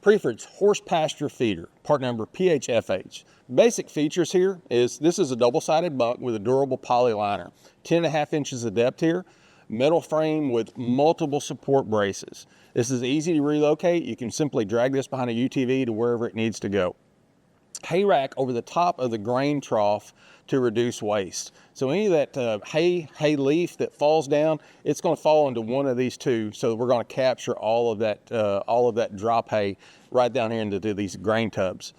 Priefert's horse pasture feeder, part number PHFH. Basic features here is this is a double-sided bunk with a durable poly liner, 10.5 inches of depth here, metal frame with multiple support braces. This is easy to relocate. You can simply drag this behind a UTV to wherever it needs to go. Hay rack over the top of the grain trough to reduce waste. So any of that hay leaf that falls down, it's going to fall into one of these two. So we're going to capture all of that drop hay right down here into these grain tubs.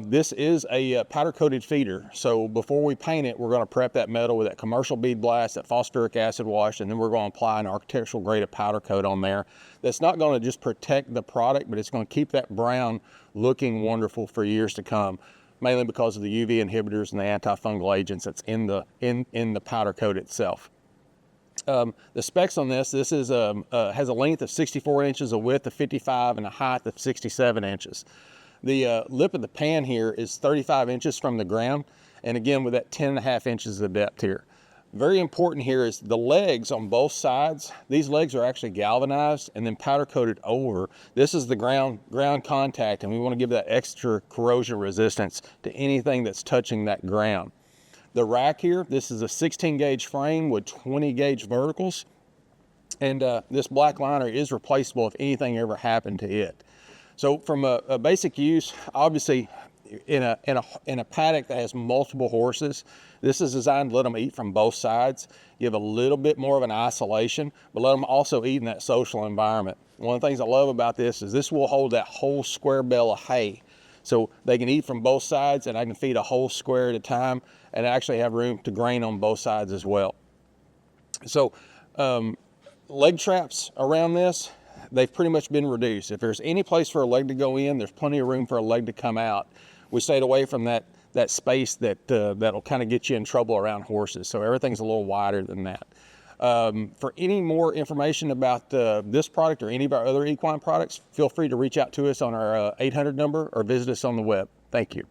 This is a powder coated feeder. So before we paint it, we're going to prep that metal with that commercial bead blast, that phosphoric acid wash, and then we're going to apply an architectural grade of powder coat on there. That's not going to just protect the product, but it's going to keep that brown looking wonderful for years to come, mainly because of the UV inhibitors and the antifungal agents that's in the powder coat itself. The specs on this is has a length of 64 inches, a width of 55, and a height of 67 inches. The lip of the pan here is 35 inches from the ground, and again with that 10.5 inches of depth here. Very important here is the legs on both sides. These legs are actually galvanized and then powder coated over. This is the ground contact, and we want to give that extra corrosion resistance to anything that's touching that ground. The rack here, this is a 16 gauge frame with 20 gauge verticals, and this black liner is replaceable if anything ever happened to it. So from a basic use, obviously in a paddock that has multiple horses, this is designed to let them eat from both sides, give a little bit more of an isolation, but let them also eat in that social environment. One of the things I love about this is this will hold that whole square bale of hay. So they can eat from both sides, and I can feed a whole square at a time and actually have room to grain on both sides as well. So leg traps around this, they've pretty much been reduced. If there's any place for a leg to go in, there's plenty of room for a leg to come out. We stayed away from that space that'll kind of get you in trouble around horses. So everything's a little wider than that. For any more information about this product or any of our other equine products, feel free to reach out to us on our 800 number or visit us on the web. Thank you.